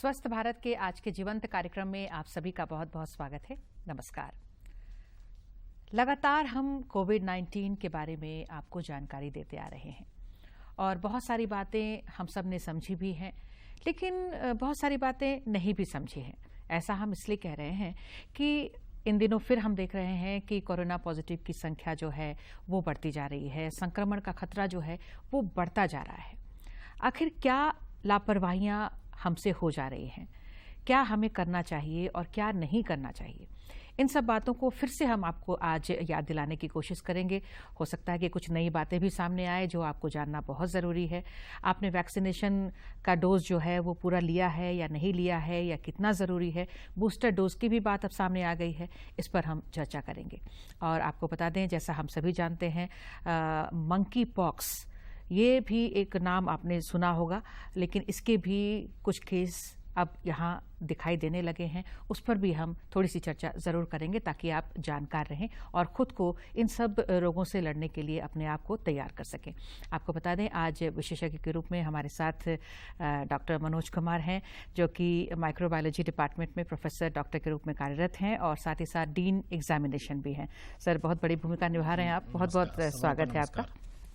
स्वस्थ भारत के आज के जीवंत कार्यक्रम में आप सभी का बहुत बहुत स्वागत है। नमस्कार। लगातार हम कोविड-19 के बारे में आपको जानकारी देते आ रहे हैं और बहुत सारी बातें हम सब ने समझी भी हैं, लेकिन बहुत सारी बातें नहीं भी समझी हैं। ऐसा हम इसलिए कह रहे हैं कि इन दिनों फिर हम देख रहे हैं कि कोरोना पॉजिटिव की संख्या जो है वो बढ़ती जा रही है, संक्रमण का खतरा जो है वो बढ़ता जा रहा है। आखिर क्या लापरवाहियां हमसे हो जा रही हैं, क्या हमें करना चाहिए और क्या नहीं करना चाहिए, इन सब बातों को फिर से हम आपको आज याद दिलाने की कोशिश करेंगे। हो सकता है कि कुछ नई बातें भी सामने आए जो आपको जानना बहुत ज़रूरी है। आपने वैक्सीनेशन का डोज जो है वो पूरा लिया है या नहीं लिया है, या कितना ज़रूरी है, बूस्टर डोज की भी बात अब सामने आ गई है। इस पर हम चर्चा करेंगे। और आपको बता दें, जैसा हम सभी जानते हैं, मंकी पॉक्स ये भी एक नाम आपने सुना होगा, लेकिन इसके भी कुछ केस अब यहाँ दिखाई देने लगे हैं। उस पर भी हम थोड़ी सी चर्चा ज़रूर करेंगे ताकि आप जानकार रहें और ख़ुद को इन सब रोगों से लड़ने के लिए अपने आप को तैयार कर सकें। आपको बता दें, आज विशेषज्ञ के रूप में हमारे साथ डॉक्टर मनोज कुमार हैं, जो कि माइक्रोबायोलॉजी डिपार्टमेंट में प्रोफेसर डॉक्टर के रूप में कार्यरत हैं और साथ ही साथ डीन एग्जामिनेशन भी हैं। सर, बहुत बड़ी भूमिका निभा रहे हैं आप। बहुत बहुत स्वागत है आपका।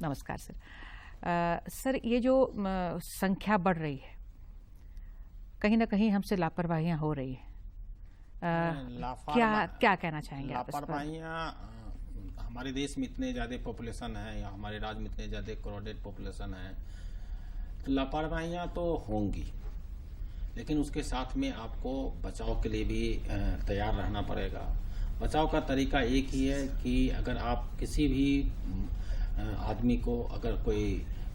नमस्कार सर। सर, ये जो संख्या बढ़ रही है, कहीं ना कहीं हमसे लापरवाहियां हो रही है, क्या कहना चाहेंगे आप इस पर? लापरवाहियां हमारे देश में इतने ज्यादा पॉपुलेशन है या हमारे राज्य में इतने ज्यादा क्राउडेड पॉपुलेशन है, तो लापरवाहियां तो होंगी, लेकिन उसके साथ में आपको बचाव के लिए भी तैयार रहना पड़ेगा। बचाव का तरीका एक ही है कि अगर आप किसी भी आदमी को अगर कोई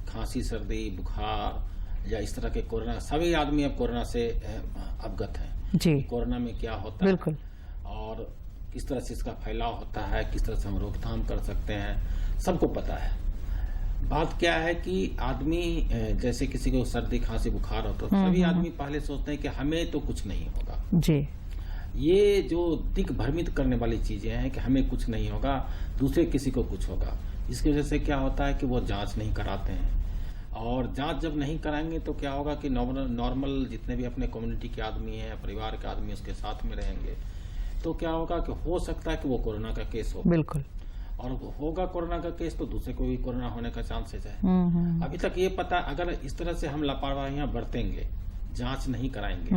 खांसी, सर्दी, बुखार या इस तरह के कोरोना, सभी आदमी अब कोरोना से अवगत हैं जी। कोरोना में क्या होता है और किस तरह से इसका फैलाव होता है, किस तरह से हम रोकथाम कर सकते हैं, सबको पता है। बात क्या है कि आदमी जैसे किसी को सर्दी, खांसी, बुखार हो तो सभी आदमी पहले सोचते हैं कि हमें तो कुछ नहीं होगा जी। ये जो दिग्भ्रमित करने वाली चीजें हैं कि हमें कुछ नहीं होगा, दूसरे किसी को कुछ होगा, इसकी वजह से क्या होता है कि वो जांच नहीं कराते हैं। और जांच जब नहीं कराएंगे तो क्या होगा कि नॉर्मल जितने भी अपने कम्युनिटी के आदमी हैं, परिवार के आदमी उसके साथ में रहेंगे, तो क्या होगा कि हो सकता है कि वो कोरोना का केस हो। बिल्कुल। और होगा कोरोना का केस तो दूसरे को भी कोरोना होने का चांसेस है। अभी तक ये पता, अगर इस तरह से हम लापरवाहियां बरतेंगे, जांच नहीं कराएंगे,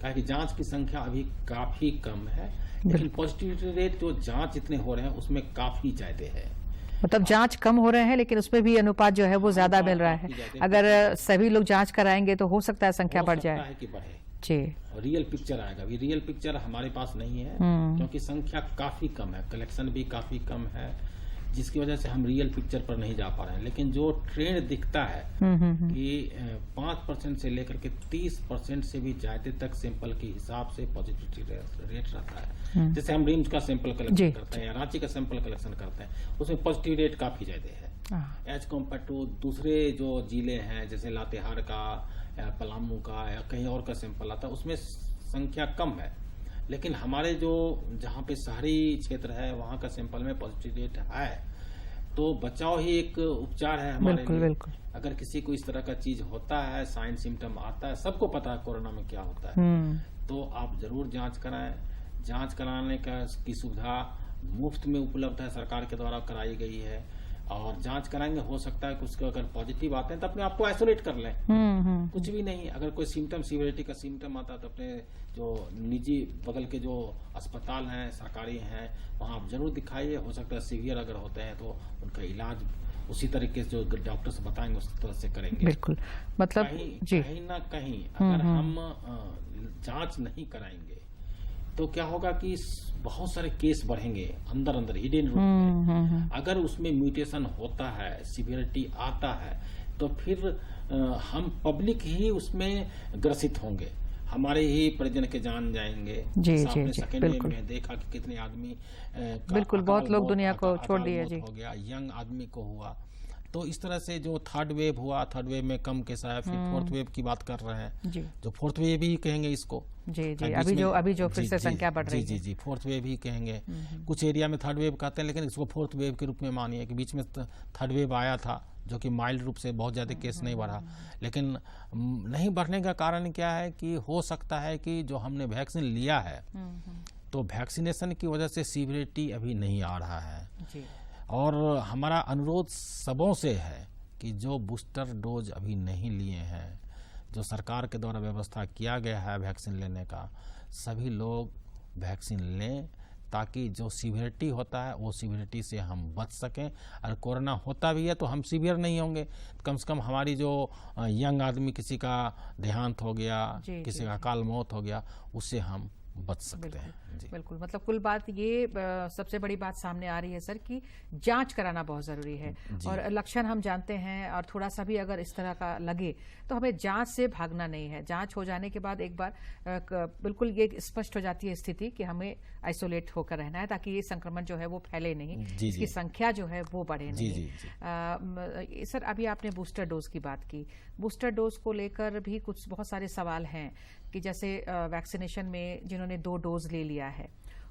क्योंकि जांच की संख्या अभी काफी कम है, लेकिन पॉजिटिविटी रेट जो जांच जितने हो रहे हैं उसमें काफी ज्यादा है। मतलब जांच कम हो रहे हैं, लेकिन उसमें भी अनुपात जो है वो ज्यादा मिल रहा है। अगर सभी लोग जांच कराएंगे तो हो सकता है संख्या बढ़ जाए कि बढ़े जी। रियल पिक्चर आएगा। अभी रियल पिक्चर हमारे पास नहीं है, क्योंकि संख्या काफी कम है, कलेक्शन भी काफी कम है, जिसकी वजह से हम रियल पिक्चर पर नहीं जा पा रहे हैं। लेकिन जो ट्रेंड दिखता है कि 5% से लेकर के 30% से भी ज्यादा तक सैंपल के हिसाब से पॉजिटिविटी रेट रहता है। जैसे हम रिम्स का सैंपल कलेक्शन करते हैं या रांची का सैंपल कलेक्शन करते हैं, उसमें पॉजिटिव रेट काफी ज्यादा है एज कम्पेयर टू दूसरे जो जिले हैं, जैसे लातेहार का या पलामू का या कहीं और का सैंपल आता है, उसमें संख्या कम है। लेकिन हमारे जो जहाँ पे शहरी क्षेत्र है वहाँ का सैंपल में पॉजिटिव रेट है, तो बचाव ही एक उपचार है हमारे लिए। बिल्कुल। अगर किसी को इस तरह का चीज होता है, साइन सिम्टम आता है, सबको पता है कोरोना में क्या होता है, तो आप जरूर जांच कराएं। जांच कराने की सुविधा मुफ्त में उपलब्ध है, सरकार के द्वारा कराई गई है। और जांच कराएंगे, हो सकता है कि उसके अगर पॉजिटिव आते हैं तो अपने आप को आइसोलेट कर लें, कुछ भी नहीं। अगर कोई सिम्टम, सीवियरिटी का सिम्टम आता है तो अपने जो निजी बगल के जो अस्पताल हैं, सरकारी हैं, वहां आप जरूर दिखाइए। हो सकता है सीवियर अगर होते हैं तो उनका इलाज उसी तरीके से जो डॉक्टर्स बताएंगे उस तरह से करेंगे। बिल्कुल। मतलब कहीं ना कहीं अगर हम जांच नहीं कराएंगे तो क्या होगा कि बहुत सारे केस बढ़ेंगे अंदर हिडन रूप में। अगर उसमें म्यूटेशन होता है, सीवियरिटी आता है, तो फिर हम पब्लिक ही उसमें ग्रसित होंगे, हमारे ही परिजन के जान जाएंगे। जी, सेकेंड वेव में देखा कि कितने आदमी बिल्कुल बहुत लोग दुनिया को छोड़ दिए जी। हो गया, यंग आदमी को हुआ। तो इस तरह से जो थर्ड वेव हुआ, थर्ड वेव में कम केस आया, फिर फोर्थ वेव की बात कर रहे हैं जी। जो फोर्थ वेव ही कहेंगे इसको जी। अभी जो फिर से संख्या बढ़ रही है जी, फोर्थ वेव ही कहेंगे। कुछ एरिया में थर्ड वेव कहते हैं, लेकिन इसको फोर्थ वेव के रूप में मानिए कि बीच में थर्ड वेव आया था जो कि माइल्ड रूप से बहुत ज़्यादा केस नहीं बढ़ा। लेकिन नहीं बढ़ने का कारण क्या है कि हो सकता है कि जो हमने वैक्सीन लिया है तो वैक्सीनेशन की वजह से सीवियरिटी अभी नहीं आ रहा है जी। और हमारा अनुरोध सबों से है कि जो बूस्टर डोज अभी नहीं लिए हैं, जो सरकार के द्वारा व्यवस्था किया गया है वैक्सीन लेने का, सभी लोग वैक्सीन लें ताकि जो सीवियरिटी होता है वो सीवियरिटी से हम बच सकें। और कोरोना होता भी है तो हम सीवियर नहीं होंगे, कम से कम हमारी जो यंग आदमी किसी का देहांत हो गया, किसी का अकाल मौत हो गया, उससे हम बच सकते हैं। जी। बिल्कुल, मतलब कुल बात ये सबसे बड़ी बात सामने आ रही है सर कि जांच कराना बहुत ज़रूरी है और लक्षण हम जानते हैं और थोड़ा सा भी अगर इस तरह का लगे तो हमें जांच से भागना नहीं है। जांच हो जाने के बाद एक बार बिल्कुल ये स्पष्ट हो जाती है स्थिति कि हमें आइसोलेट होकर रहना है ताकि ये संक्रमण जो है वो फैले नहीं, इसकी संख्या जो है वो बढ़े नहीं। सर अभी आपने बूस्टर डोज की बात की, बूस्टर डोज को लेकर भी कुछ बहुत सारे सवाल हैं कि जैसे वैक्सीनेशन में जिन्होंने 2 डोज ले लिया है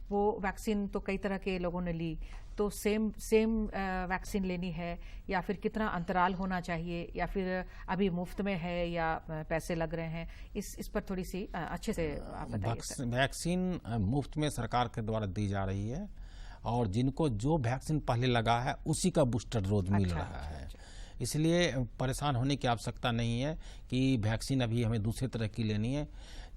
वो वैक्सीन तो कई तरह के लोगों ने ली, तो सेम वैक्सीन लेनी है या फिर कितना अंतराल होना चाहिए या फिर अभी मुफ्त में है या पैसे लग रहे हैं, इस पर थोड़ी सी अच्छे से आप बताइए। वैक्सीन मुफ्त में सरकार के द्वारा दी जा रही है और जिनको जो वैक्सीन पहले लगा है उसी का बूस्टर डोज मिल रहा है। इसलिए परेशान होने की आवश्यकता नहीं है कि वैक्सीन अभी हमें दूसरी तरह की लेनी है।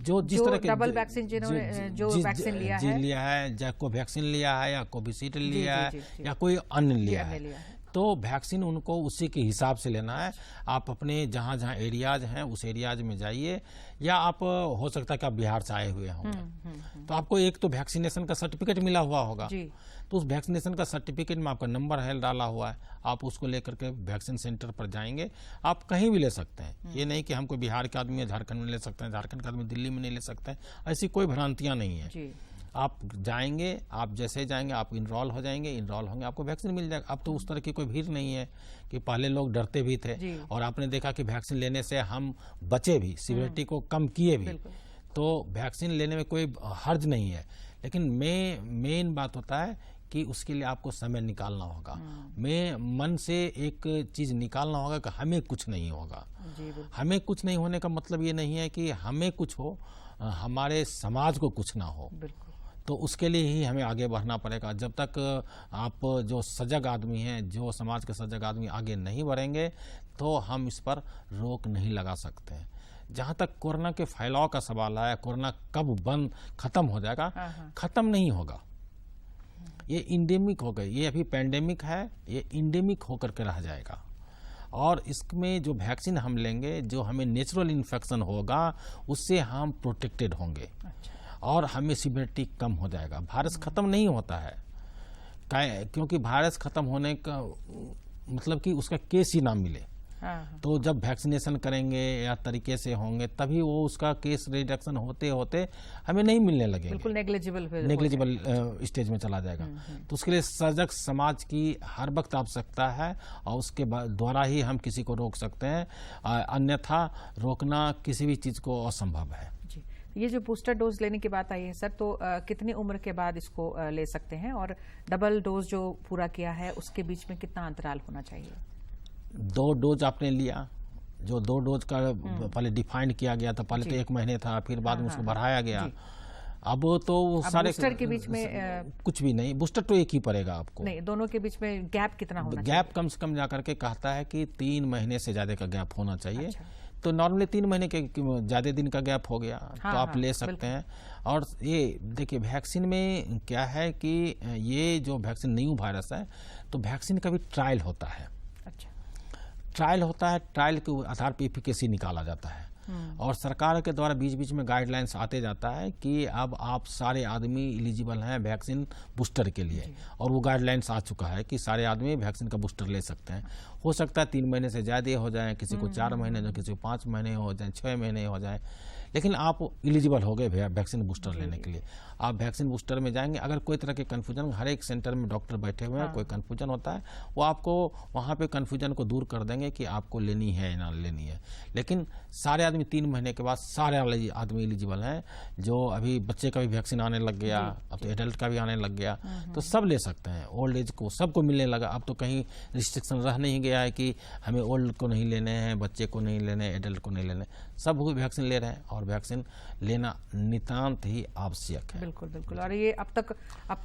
जो जिस तरह के डबल वैक्सीन जिन्होंने जो वैक्सीन लिया है, चाहे कोवैक्सीन लिया है या कोविशील्ड लिया है या कोई अन्य लिया है, तो वैक्सीन उनको उसी के हिसाब से लेना है। आप अपने जहाँ जहाँ एरियाज हैं उस एरियाज में जाइए, या आप हो सकता है कि आप बिहार से आए हुए होंगे तो आपको एक तो वैक्सीनेशन का सर्टिफिकेट मिला हुआ होगा, तो उस वैक्सीनेशन का सर्टिफिकेट में आपका नंबर है डाला हुआ है, आप उसको लेकर के वैक्सीन सेंटर पर जाएंगे। आप कहीं भी ले सकते हैं, ये नहीं कि हमको बिहार के आदमी झारखंड में ले सकते हैं, झारखंड का आदमी दिल्ली में नहीं ले सकते हैं, ऐसी कोई भ्रांतियां नहीं है। आप जाएंगे, आप जैसे जाएंगे आप इनरोल हो जाएंगे, इनरोल होंगे आपको वैक्सीन मिल जाएगा। अब तो उस तरह की कोई भीड़ नहीं है कि पहले लोग डरते भी थे और आपने देखा कि वैक्सीन लेने से हम बचे भी, सीवियरिटी को कम किए भी, तो वैक्सीन लेने में कोई हर्ज नहीं है। लेकिन मेन बात होता है कि उसके लिए आपको समय निकालना होगा। मन से एक चीज निकालना होगा कि हमें कुछ नहीं होगा। हमें कुछ नहीं होने का मतलब ये नहीं है कि हमें कुछ हो, हमारे समाज को कुछ ना हो। तो उसके लिए ही हमें आगे बढ़ना पड़ेगा। जब तक आप जो सजग आदमी हैं, जो समाज के सजग आदमी आगे नहीं बढ़ेंगे तो हम इस पर रोक नहीं लगा सकते। जहाँ तक कोरोना के फैलाव का सवाल है, कोरोना कब खत्म हो जाएगा, खत्म नहीं होगा। ये इंडेमिक हो गई, ये अभी पैंडेमिक है, ये इंडेमिक होकर के रह जाएगा। और इसमें जो वैक्सीन हम लेंगे, जो हमें नेचुरल इन्फेक्शन होगा उससे हम प्रोटेक्टेड होंगे और हमें सीवियरिटी कम हो जाएगा। वायरस खत्म नहीं होता है, क्योंकि वायरस खत्म होने का मतलब कि उसका केस ही ना मिले। तो जब वैक्सीनेशन करेंगे या तरीके से होंगे तभी वो उसका केस रिडक्शन होते होते हमें नहीं मिलने लगेंगे, बिल्कुल नेग्लिजिबल स्टेज में चला जाएगा। तो उसके लिए सजग समाज की हर वक्त आवश्यकता है और उसके द्वारा ही हम किसी को रोक सकते हैं, अन्यथा रोकना किसी भी चीज को असंभव है। ये जो बूस्टर डोज लेने की बात आई है सर, तो कितनी उम्र के बाद इसको ले सकते हैं और डबल डोज जो पूरा किया है उसके बीच में कितना अंतराल होना चाहिए? 2 डोज आपने लिया, जो 2 डोज का पहले डिफाइंड किया गया था, पहले तो 1 महीने था, फिर बाद में उसको बढ़ाया गया। अब तो सारे बूस्टर के बीच में कुछ भी नहीं, बूस्टर तो एक ही पड़ेगा आपको। नहीं, दोनों के बीच में गैप कितना होना चाहिए? गैप कम से कम जाकर के कहता है कि 3 महीने से ज्यादा का गैप होना चाहिए। तो नॉर्मली 3 महीने के ज्यादा दिन का गैप हो गया तो आप ले सकते हैं। और ये देखिए वैक्सीन में क्या है कि ये जो वैक्सीन न्यू वायरस है तो वैक्सीन का भी ट्रायल होता है। ट्रायल होता है, ट्रायल के आधार पर एफिकेसी निकाला जाता है और सरकार के द्वारा बीच बीच में गाइडलाइंस आते जाता है कि अब आप सारे आदमी एलिजिबल हैं वैक्सीन बूस्टर के लिए, और वो गाइडलाइंस आ चुका है कि सारे आदमी वैक्सीन का बूस्टर ले सकते हैं। हो सकता है 3 महीने से ज़्यादा हो जाए, किसी को 4 महीने, जो किसी को 5 महीने हो जाए, 6 महीने हो जाए। लेकिन आप एलिजिबल हो गए भैया वैक्सीन बूस्टर लेने के लिए, आप वैक्सीन बूस्टर में जाएंगे। अगर कोई तरह के कन्फ्यूजन, हर एक सेंटर में डॉक्टर बैठे हुए हैं, कोई कन्फ्यूजन होता है वो आपको वहाँ पे कन्फ्यूजन को दूर कर देंगे कि आपको लेनी है या ना लेनी है। लेकिन सारे आदमी 3 महीने के बाद सारे आदमी एलिजिबल हैं। जो अभी बच्चे का भी वैक्सीन आने लग गया, अब तो एडल्ट का भी आने लग गया, तो सब ले सकते हैं। ओल्ड एज को सबको मिलने लगा। अब तो कहीं रिस्ट्रिक्शन रह नहीं गया है कि हमें ओल्ड को नहीं लेने हैं, बच्चे को नहीं लेने, एडल्ट को नहीं लेने, सब वैक्सीन ले रहे हैं और वैक्सीन लेना नितांत ही आवश्यक है। बिल्कुल बिल्कुल। और ये अब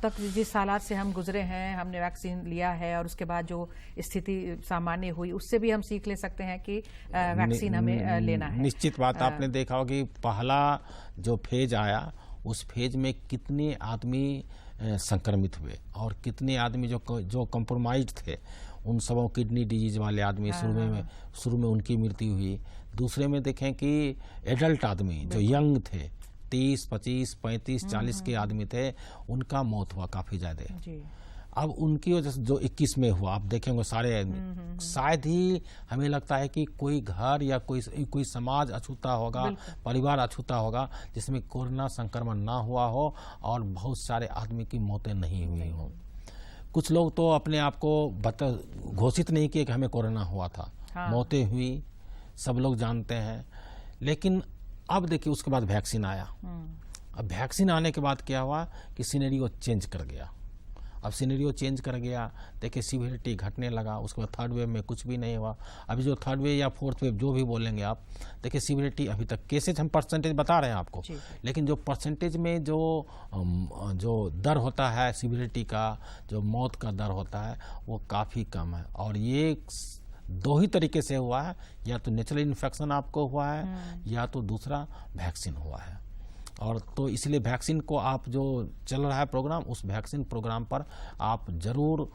तक जिस हालात से हम गुजरे हैं, हमने वैक्सीन लिया है और उसके बाद जो स्थिति सामान्य हुई, उससे भी हम सीख ले सकते हैं कि वैक्सीन हमें लेना है। निश्चित बात, आपने देखा होगा कि पहला जो फेज आया उस फेज में कितने आदमी संक्रमित हुए और कितने आदमी जो कॉम्प्रोमाइज्ड थे, उन सबों किडनी डिजीज वाले आदमी शुरू में उनकी मृत्यु हुई। दूसरे में देखें कि एडल्ट आदमी जो यंग थे, 30, 25, 35, 40 के आदमी थे, उनका मौत हुआ काफी ज्यादा। अब उनकी वजह से जो 21 में हुआ, आप देखेंगे सारे आदमी, शायद ही हमें लगता है कि कोई घर या कोई समाज अछूता होगा, परिवार अछूता होगा जिसमें कोरोना संक्रमण ना हुआ हो और बहुत सारे आदमी की मौतें नहीं हुई हो। कुछ लोग तो अपने आप को घोषित नहीं किए कि हमें कोरोना हुआ था, मौतें हुई, सब लोग जानते हैं। लेकिन अब देखिए उसके बाद वैक्सीन आया। अब वैक्सीन आने के बाद क्या हुआ कि सिनेरियो चेंज कर गया। अब सिनेरियो चेंज कर गया, देखिए सीवियरिटी घटने लगा। उसके बाद थर्ड वेव में कुछ भी नहीं हुआ। अभी जो थर्ड वेव या फोर्थ वेव जो भी बोलेंगे आप, देखिए सीवियरिटी अभी तक, केसेज हम परसेंटेज बता रहे हैं आपको, लेकिन जो परसेंटेज में जो दर होता है सीवियरिटी का, जो मौत का दर होता है, वो काफ़ी कम है। और ये 2 ही तरीके से हुआ है, या तो नेचुरल इन्फेक्शन आपको हुआ है या तो दूसरा वैक्सीन हुआ है। और तो इसलिए वैक्सीन को आप जो चल रहा है प्रोग्राम, उस वैक्सीन प्रोग्राम पर आप जरूर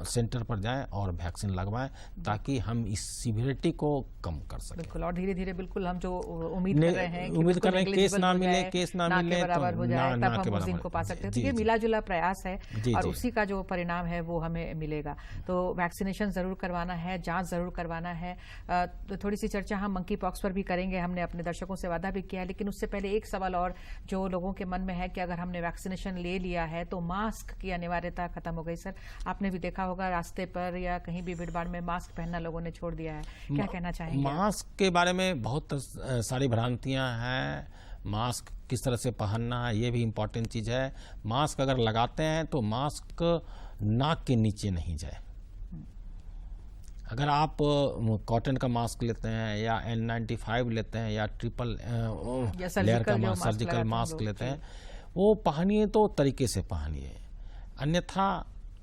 सेंटर पर जाएं और वैक्सीन लगवाएं, ताकि हम इस सीवियरिटी को कम कर सकें। बिल्कुल। और धीरे धीरे बिल्कुल हम जो उम्मीद कर रहे हैं केस ना मिले तो बराबर हो जाए, तब हम वैक्सीन को पा सकते हैं। तो ये मिला जुला प्रयास है और उसी का जो परिणाम है वो हमें मिलेगा। तो वैक्सीनेशन जरूर करवाना है, जांच जरूर करवाना है। तो थोड़ी सी चर्चा हम मंकी पॉक्स पर भी करेंगे, हमने अपने दर्शकों से वादा भी किया है। लेकिन उससे पहले एक सवाल और जो लोगों के मन में है कि अगर हमने वैक्सीनेशन ले लिया है तो मास्क की अनिवार्यता खत्म हो गई। सर, आपने भी देखा होगा रास्ते पर या कहीं भी भीड़ भाड़ में मास्क पहनना लोगों ने छोड़ दिया है, क्या कहना चाहेंगे? मास्क के बारे में बहुत सारी भ्रांतियां हैं। मास्क किस तरह से पहनना है ये भी इम्पोर्टेंट चीज है। मास्क अगर लगाते हैं तो मास्क नाक के नीचे नहीं जाए। अगर आप कॉटन का मास्क लेते हैं या N95 लेते हैं या ट्रिपल लेयर का मास्क, सर्जिकल मास्क लेते हैं, वो पहनिए तो तरीके से पहनिए, अन्यथा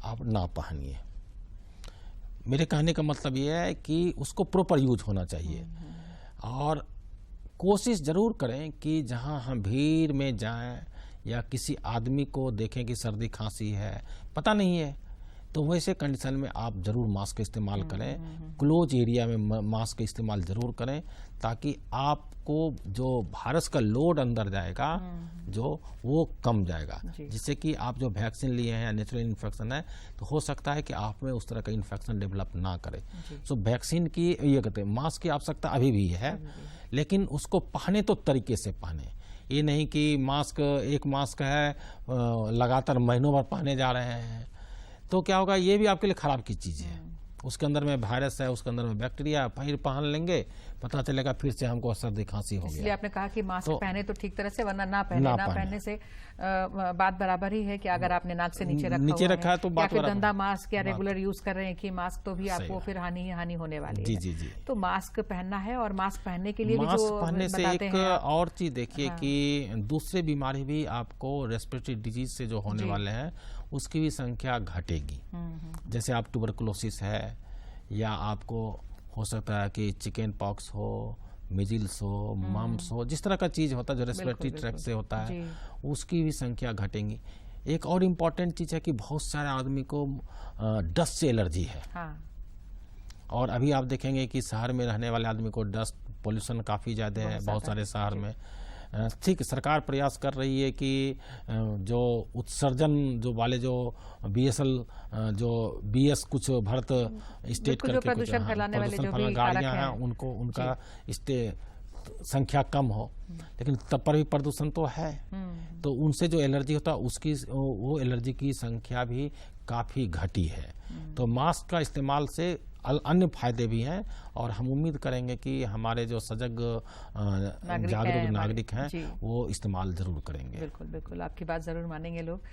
आप ना पहनिए। मेरे कहने का मतलब ये है कि उसको प्रॉपर यूज होना चाहिए। और कोशिश जरूर करें कि जहां हम भीड़ में जाएं या किसी आदमी को देखें कि सर्दी खांसी है, पता नहीं है, तो वैसे कंडीशन में आप जरूर मास्क का इस्तेमाल करें। क्लोज एरिया में मास्क का इस्तेमाल जरूर करें, ताकि आपको जो वायरस का लोड अंदर जाएगा जो वो कम जाएगा, जिससे कि आप जो वैक्सीन लिए हैं या नेचुरल इन्फेक्शन है तो हो सकता है कि आप में उस तरह का इन्फेक्शन डेवलप ना करे। सो वैक्सीन की ये कहते हैं मास्क की आवश्यकता अभी भी है, लेकिन उसको पहने तो तरीके से पहने। ये नहीं कि एक मास्क है लगातार महीनों भर पहने जा रहे हैं, तो क्या होगा, ये भी आपके लिए खराब की चीज है। उसके अंदर में वायरस है, उसके अंदर में बैक्टीरिया, फिर पहन लेंगे पता चलेगा फिर से हमको सर्दी खांसी हो गया। इसलिए आपने कहा कि मास्क पहने तो ठीक तरह से, वरना ना पहनने से बात बराबर ही है कि अगर आपने नाक से नीचे रखा है तो बात, या फिर गंदा मास्क या रेगुलर यूज कर रहे हैं कि मास्क, तो भी आपको फिर हानि होने वाली है। जी। तो मास्क पहनना है। और मास्क पहनने के लिए मास्क पहनने से एक और चीज देखिए कि दूसरे बीमारी भी आपको रेस्पिरेटरी डिजीज से जो होने वाले हैं उसकी भी संख्या घटेगी। जैसे आप ट्यूबरकुलोसिस है, या आपको हो सकता है कि चिकन पॉक्स हो, मिजिल्स हो, मम्स हो, जिस तरह का चीज होता है जो रेस्पिरेटरी ट्रैक्ट से होता है, उसकी भी संख्या घटेगी। एक और इम्पोर्टेंट चीज है कि बहुत सारे आदमी को डस्ट से एलर्जी है। और अभी आप देखेंगे कि शहर में रहने वाले आदमी को डस्ट पोल्यूशन काफी ज्यादा है बहुत सारे शहर में। ठीक, सरकार प्रयास कर रही है कि जो उत्सर्जन जो वाले जो BS कुछ भारत स्टेट करके प्रदूषण फैलाने वाले जो भी गाड़ियां हैं उनका संख्या कम हो, लेकिन तब पर भी प्रदूषण तो है। तो उनसे जो एलर्जी होता है उसकी वो एलर्जी की संख्या भी काफ़ी घटी है। तो मास्क का इस्तेमाल से अन्य फायदे भी हैं और हम उम्मीद करेंगे कि हमारे जो सजग जागरूक नागरिक हैं वो इस्तेमाल जरूर करेंगे। बिल्कुल बिल्कुल, आपकी बात ज़रूर मानेंगे लोग।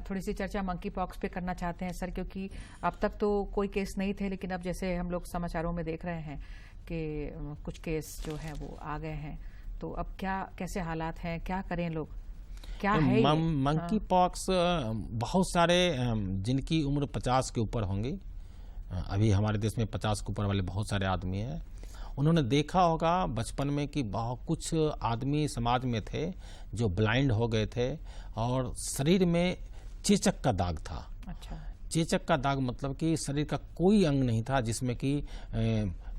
थोड़ी सी चर्चा मंकी पॉक्स पे करना चाहते हैं सर, क्योंकि अब तक तो कोई केस नहीं थे, लेकिन अब जैसे हम लोग समाचारों में देख रहे हैं कि कुछ केस जो है वो आ गए हैं, तो अब क्या कैसे हालात हैं, क्या करें लोग, क्या है मंकी पॉक्स? बहुत सारे जिनकी उम्र 50 के ऊपर होंगी, अभी हमारे देश में 50 के ऊपर वाले बहुत सारे आदमी हैं, उन्होंने देखा होगा बचपन में कि बहुत कुछ आदमी समाज में थे जो ब्लाइंड हो गए थे और शरीर में चेचक का दाग था। अच्छा। चेचक का दाग मतलब कि शरीर का कोई अंग नहीं था जिसमें कि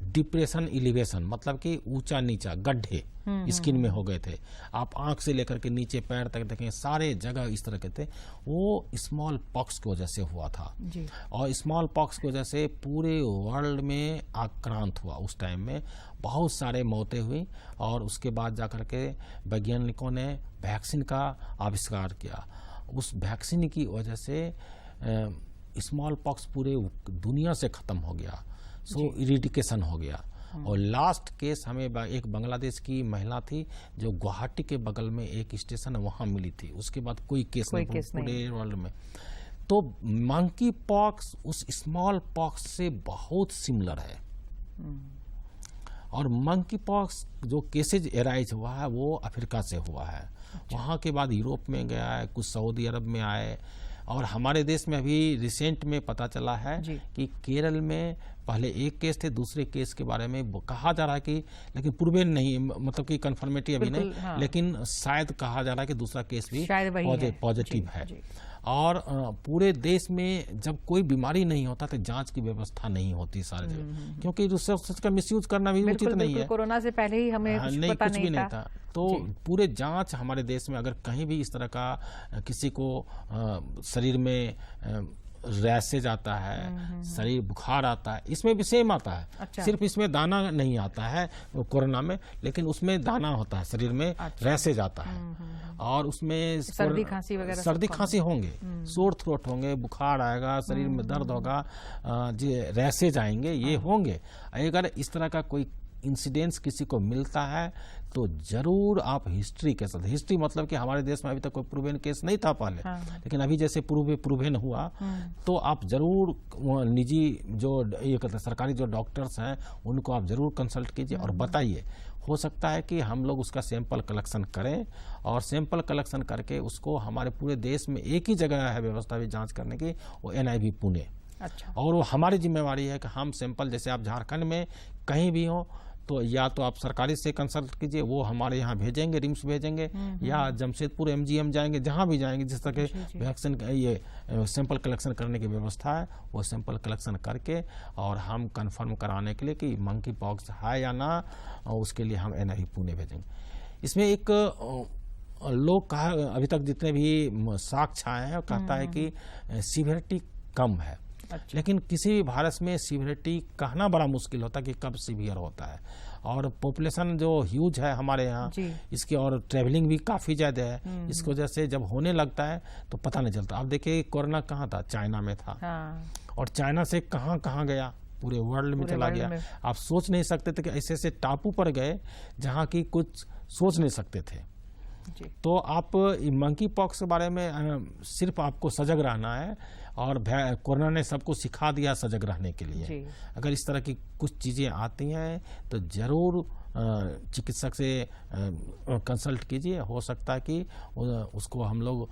डिप्रेशन इलिवेशन, मतलब कि ऊंचा नीचा गड्ढे स्किन में हो गए थे। आप आंख से लेकर के नीचे पैर तक देखें, सारे जगह इस तरह के थे। वो स्मॉल पॉक्स की वजह से हुआ था जी। और स्मॉल पॉक्स की वजह से पूरे वर्ल्ड में आक्रांत हुआ। उस टाइम में बहुत सारे मौतें हुई और उसके बाद जाकर के वैज्ञानिकों ने वैक्सीन का आविष्कार किया। उस वैक्सीन की वजह से स्मॉल पॉक्स पूरे दुनिया से खत्म हो गया, सो इरिडिकेशन हो गया। और लास्ट केस हमें एक बांग्लादेश की महिला थी जो गुवाहाटी के बगल में एक स्टेशन वहां मिली थी, उसके बाद कोई केस नहीं पूरे वर्ल्ड में। तो मंकी पॉक्स उस स्मॉल पॉक्स से बहुत सिमिलर है। और मंकी पॉक्स जो केसेज एराइज हुआ है वो अफ्रीका से हुआ है। वहां के बाद यूरोप में गया है, कुछ सऊदी अरब में आए, और हमारे देश में अभी रिसेंट में पता चला है कि केरल में पहले एक केस थे, दूसरे केस के बारे में कहा जा रहा है कि, लेकिन प्रूवन नहीं, मतलब कि कंफर्मेटिव अभी नहीं, हाँ। लेकिन शायद कहा जा रहा है कि दूसरा केस भी पॉजिटिव है। और पूरे देश में जब कोई बीमारी नहीं होता तो जांच की व्यवस्था नहीं होती सारे जगह, क्योंकि रिसोर्सेज का मिसयूज करना भी उचित नहीं है। कोरोना से पहले ही हमें कुछ भी नहीं था। तो पूरे जांच हमारे देश में अगर कहीं भी इस तरह का किसी को शरीर में रैसेज आता है, शरीर बुखार आता है, इसमें भी सेम आता है। अच्छा। सिर्फ इसमें दाना नहीं आता है कोरोना में, लेकिन उसमें दाना होता है, शरीर में रैसेज आता है और उसमें सर्दी खांसी वगैरह, सर्दी खांसी होंगे, सोर थ्रोट होंगे, बुखार आएगा, शरीर में दर्द होगा, रैसेज आएंगे, ये होंगे। अगर इस तरह का कोई इंसिडेंस किसी को मिलता है तो जरूर आप हिस्ट्री के साथ, हिस्ट्री मतलब कि हमारे देश में अभी तक कोई प्रूवन केस नहीं था पहले, लेकिन अभी जैसे प्रूवन हुआ तो आप जरूर निजी जो ये कहते हैं सरकारी जो डॉक्टर्स हैं उनको आप जरूर कंसल्ट कीजिए और बताइए। हो सकता है कि हम लोग उसका सैंपल कलेक्शन करें और सैंपल कलेक्शन करके उसको हमारे पूरे देश में एक ही जगह है व्यवस्था भी जाँच करने की, वो NIV पुणे। अच्छा। और वो हमारी जिम्मेवारी है कि हम सैंपल, जैसे आप झारखंड में कहीं भी हो तो या तो आप सरकारी से कंसल्ट कीजिए, वो हमारे यहाँ भेजेंगे, रिम्स भेजेंगे, या जमशेदपुर MGM जाएंगे, जहाँ भी जाएंगे जिस तरह के वैक्सीन ये सैंपल कलेक्शन करने की व्यवस्था है, वो सैंपल कलेक्शन करके और हम कंफर्म कराने के लिए कि मंकी पॉक्स है या ना, उसके लिए हम NIV पुणे भेजेंगे। इसमें एक लोग कहा, अभी तक जितने भी साक्ष्य आए हैं, कहता है कि सीवियरिटी कम है। अच्छा। लेकिन किसी भी वायरस में सीवियरिटी कहना बड़ा मुश्किल होता है कि कब सीवियर होता है, और पॉपुलेशन जो ह्यूज है हमारे यहाँ इसकी, और ट्रेवलिंग भी काफ़ी ज़्यादा है, इसकी वजह से जब होने लगता है तो पता नहीं चलता। अब देखिए कोरोना कहाँ था, चाइना में था। हाँ। और चाइना से कहाँ कहाँ गया, पूरे वर्ल्ड में चला गया। आप सोच नहीं सकते थे कि ऐसे ऐसे टापू पर गए जहाँ की कुछ सोच नहीं सकते थे। तो आप मंकी पॉक्स के बारे में सिर्फ आपको सजग रहना है, और कोरोना ने सबको सिखा दिया सजग रहने के लिए। अगर इस तरह की कुछ चीज़ें आती हैं तो ज़रूर चिकित्सक से कंसल्ट कीजिए। हो सकता है कि उसको हम लोग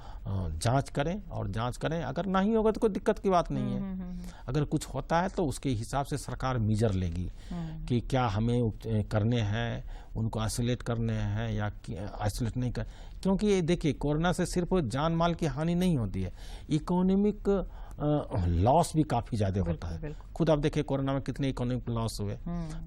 जांच करें, और जांच करें, अगर नहीं होगा तो कोई दिक्कत की बात नहीं है। अगर कुछ होता है तो उसके हिसाब से सरकार मीजर लेगी कि क्या हमें करने हैं, उनको आइसोलेट करने हैं या आइसोलेट नहीं कर, क्योंकि ये देखिए कोरोना से सिर्फ जान माल की हानि नहीं होती है, इकोनॉमिक लॉस भी काफी ज्यादा होता है। खुद आप देखिए कोरोना में कितने इकोनॉमिक लॉस हुए।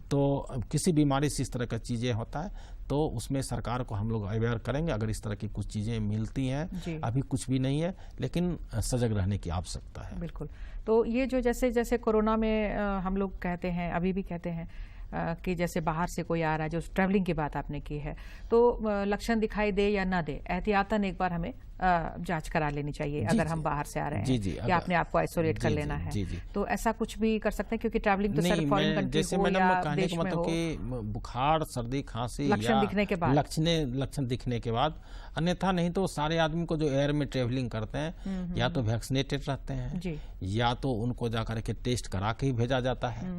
तो किसी बीमारी से इस तरह का चीजें होता है तो उसमें सरकार को हम लोग अवेयर करेंगे। अगर इस तरह की कुछ चीजें मिलती हैं, अभी कुछ भी नहीं है, लेकिन सजग रहने की आवश्यकता है। बिल्कुल। तो ये जो जैसे जैसे कोरोना में हम लोग कहते हैं, अभी भी कहते हैं कि जैसे बाहर से कोई आ रहा है, जो ट्रैवलिंग की बात आपने की है, तो लक्षण दिखाई दे या ना दे, एहतियातन एक बार हमें जांच करा लेनी चाहिए अगर हम बाहर से आ रहे हैं, या अपने आप को आइसोलेट कर लेना है। तो ऐसा कुछ भी कर सकते हैं, क्योंकि ट्रैवलिंग तो सर फॉरेन कंट्री हो या देश में हो, कि बुखार, सर्दी, खांसी लक्षण दिखने के बाद, लक्षण दिखने के बाद, अन्यथा नहीं तो सारे आदमी को जो एयर में ट्रेवलिंग करते हैं या तो वैक्सीनेटेड रहते हैं या तो उनको जाकर के टेस्ट करा के ही भेजा जाता है।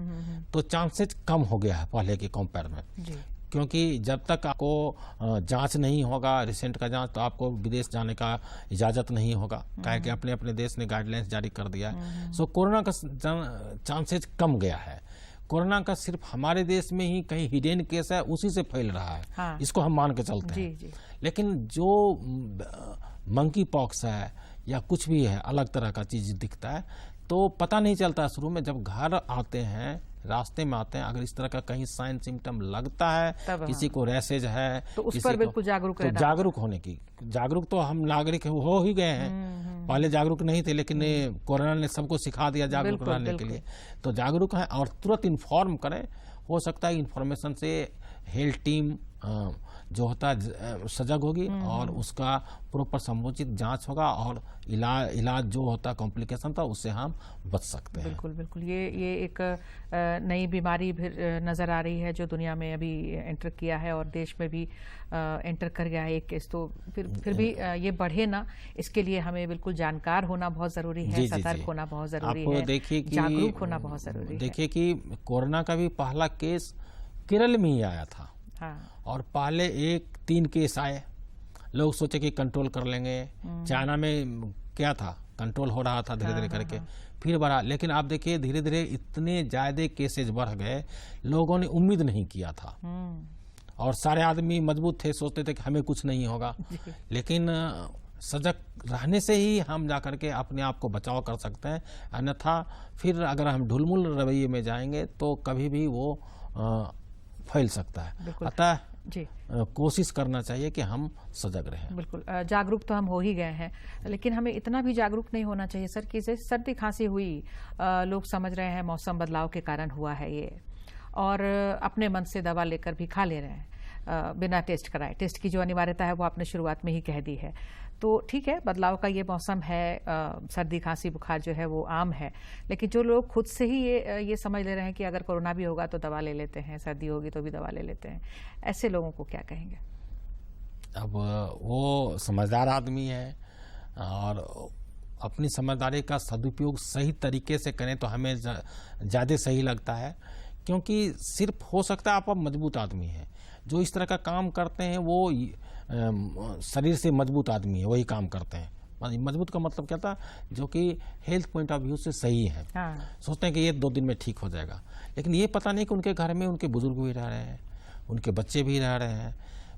तो चांसेस कम हो गया है पहले के कंपेयर में, क्योंकि जब तक आपको जांच नहीं होगा, रिसेंट का जांच, तो आपको विदेश जाने का इजाजत नहीं होगा, काहे कि अपने अपने देश ने गाइडलाइंस जारी कर दिया है। सो कोरोना का चांसेस कम गया है। कोरोना का सिर्फ हमारे देश में ही कहीं हिडन केस है, उसी से फैल रहा है। हाँ। इसको हम मान के चलते हैं। लेकिन जो मंकी पॉक्स है या कुछ भी है, अलग तरह का चीज दिखता है, तो पता नहीं चलता शुरू में। जब घर आते हैं, रास्ते में आते हैं, अगर इस तरह का कहीं साइन सिम्टम लगता है, किसी को रैसेज है, तो उस पर बिल्कुल जागरूक होने की, जागरूक तो हम नागरिक हो ही गए हैं। पहले जागरूक नहीं थे, लेकिन कोरोना ने सबको सिखा दिया जागरूक रहने के लिए। तो जागरूक हैं और तुरंत इन्फॉर्म करें। हो सकता है इन्फॉर्मेशन से हेल्थ टीम जो होता है सजग होगी और उसका प्रॉपर समुचित जांच होगा और इलाज जो होता है कॉम्प्लिकेशन था, उससे हम बच सकते हैं। बिल्कुल बिल्कुल। ये एक नई बीमारी फिर नज़र आ रही है जो दुनिया में अभी एंटर किया है और देश में भी एंटर कर गया है एक केस। तो फिर भी ये बढ़े ना, इसके लिए हमें बिल्कुल जानकार होना बहुत ज़रूरी है, सतर्क होना बहुत ज़रूरी है, देखिए जागरूक होना बहुत ज़रूरी है। देखिए कि कोरोना का भी पहला केस केरल में ही आया था। हाँ। और पहले 3 केस आए, लोग सोचे कि कंट्रोल कर लेंगे। चाइना में क्या था, कंट्रोल हो रहा था धीरे धीरे करके, फिर बढ़ा। लेकिन आप देखिए धीरे धीरे इतने ज्यादा केसेज बढ़ गए, लोगों ने उम्मीद नहीं किया था और सारे आदमी मजबूत थे, सोचते थे कि हमें कुछ नहीं होगा। लेकिन सजग रहने से ही हम जाकर के अपने आप को बचाव कर सकते हैं, अन्यथा फिर अगर हम ढुलमुल रवैये में जाएंगे तो कभी भी वो फैल सकता है। अतः कोशिश करना चाहिए कि हम सजग रहें। बिल्कुल, जागरूक तो हम हो ही गए हैं, लेकिन हमें इतना भी जागरूक नहीं होना चाहिए सर कि जैसे सर्दी खांसी हुई, लोग समझ रहे हैं मौसम बदलाव के कारण हुआ है ये, और अपने मन से दवा लेकर भी खा ले रहे हैं बिना टेस्ट कराए। टेस्ट की जो अनिवार्यता है वो आपने शुरुआत में ही कह दी है। तो ठीक है, बदलाव का ये मौसम है, सर्दी खांसी बुखार जो है वो आम है, लेकिन जो लोग खुद से ही ये समझ ले रहे हैं कि अगर कोरोना भी होगा तो दवा ले लेते हैं, सर्दी होगी तो भी दवा ले लेते हैं, ऐसे लोगों को क्या कहेंगे? अब वो समझदार आदमी है और अपनी समझदारी का सदुपयोग सही तरीके से करें तो हमें ज़्यादा सही लगता है, क्योंकि सिर्फ हो सकता है आप मजबूत आदमी हैं, जो इस तरह का काम करते हैं वो शरीर से मजबूत आदमी है, वही काम करते हैं। मजबूत का मतलब क्या था, जो कि हेल्थ पॉइंट ऑफ व्यू से सही है। हाँ। सोचते हैं कि ये 2 दिन में ठीक हो जाएगा, लेकिन ये पता नहीं कि उनके घर में उनके बुजुर्ग भी रह रहे हैं, उनके बच्चे भी रह रहे हैं।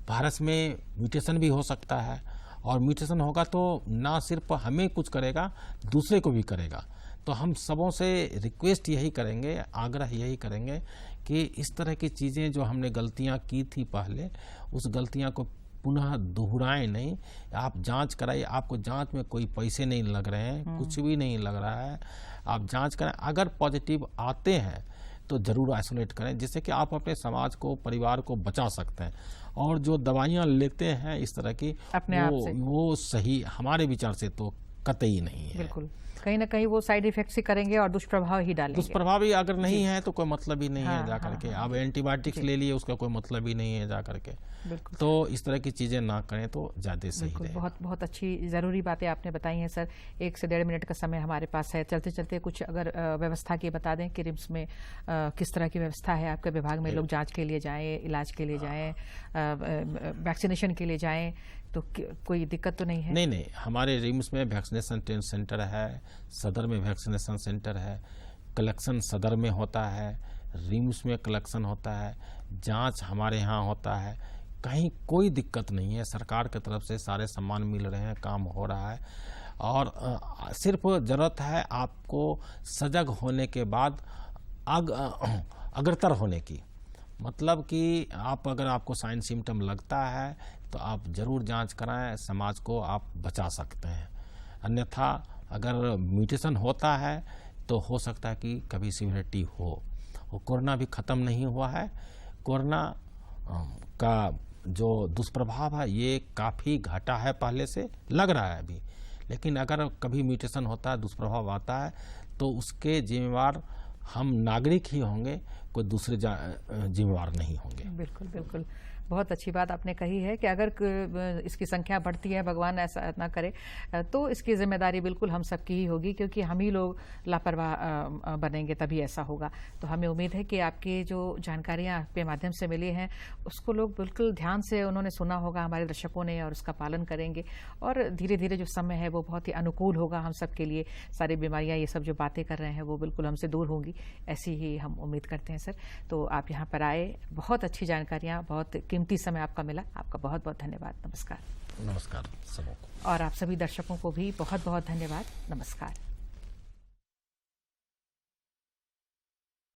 वायरस में म्यूटेशन भी हो सकता है, और म्यूटेशन होगा तो ना सिर्फ हमें कुछ करेगा, दूसरे को भी करेगा। तो हम सबों से रिक्वेस्ट यही करेंगे, आग्रह यही करेंगे कि इस तरह की चीज़ें जो हमने गलतियां की थी पहले, उस गलतियां को पुनः दोहराएं नहीं। आप जांच कराइए, आपको जांच में कोई पैसे नहीं लग रहे हैं, कुछ भी नहीं लग रहा है, आप जांच कराएं। अगर पॉजिटिव आते हैं तो जरूर आइसोलेट करें, जिससे कि आप अपने समाज को, परिवार को बचा सकते हैं। और जो दवाइयां लेते हैं इस तरह की, वो सही हमारे विचार से तो कतई नहीं है। बिल्कुल, कहीं ना कहीं वो साइड इफेक्ट्स ही करेंगे और दुष्प्रभाव ही डालेंगे। दुष्प्रभाव ही अगर नहीं है तो कोई मतलब ही नहीं है जाकर के। अब एंटीबायोटिक्स ले लिए, उसका कोई मतलब ही नहीं है जाकर के। तो इस तरह की चीजें ना करें तो ज्यादा सही रहेगा। बहुत बहुत अच्छी जरूरी बातें आपने बताई हैं सर। 1 से 1.5 मिनट का समय हमारे पास है, चलते चलते कुछ अगर व्यवस्था की बता दें कि रिम्स में किस तरह की व्यवस्था है आपके विभाग में, लोग जांच के लिए जाएं, इलाज के लिए जाएं, वैक्सीनेशन के लिए जाएं, तो कोई दिक्कत तो नहीं है? नहीं, हमारे रिम्स में वैक्सीनेशन सेंटर है, सदर में वैक्सीनेशन सेंटर है, कलेक्शन सदर में होता है, रिम्स में कलेक्शन होता है, जांच हमारे यहाँ होता है, कहीं कोई दिक्कत नहीं है। सरकार की तरफ से सारे सामान मिल रहे हैं, काम हो रहा है। और सिर्फ ज़रूरत है आपको सजग होने के बाद अग्रतर होने की। मतलब कि अगर आपको साइन सिम्टम लगता है तो आप जरूर जांच कराएं, समाज को आप बचा सकते हैं। अन्यथा अगर म्यूटेशन होता है तो हो सकता है कि कभी सीवियरिटी हो, वो कोरोना भी ख़त्म नहीं हुआ है। कोरोना का जो दुष्प्रभाव है ये काफ़ी घटा है, पहले से लग रहा है अभी, लेकिन अगर कभी म्यूटेशन होता है, दुष्प्रभाव आता है, तो उसके जिम्मेवार हम नागरिक ही होंगे, कोई दूसरे जिम्मेवार नहीं होंगे। बिल्कुल बिल्कुल, बहुत अच्छी बात आपने कही है कि अगर इसकी संख्या बढ़ती है, भगवान ऐसा ना करे, तो इसकी जिम्मेदारी बिल्कुल हम सबकी ही होगी, क्योंकि हम ही लोग लापरवाह बनेंगे तभी ऐसा होगा। तो हमें उम्मीद है कि आपकी जो जानकारियां आपके माध्यम से मिली हैं उसको लोग बिल्कुल ध्यान से उन्होंने सुना होगा, हमारे दर्शकों ने, और उसका पालन करेंगे, और धीरे धीरे जो समय है वो बहुत ही अनुकूल होगा हम सब के लिए। सारी बीमारियां, ये सब जो बातें कर रहे हैं वो बिल्कुल हमसे दूर होंगी, ऐसी ही हम उम्मीद करते हैं सर। तो आप यहाँ पर आए, बहुत अच्छी जानकारियाँ, बहुत कीमती समय आपका मिला, आपका बहुत बहुत धन्यवाद। नमस्कार। नमस्कार सबको, और आप सभी दर्शकों को भी बहुत बहुत धन्यवाद। नमस्कार।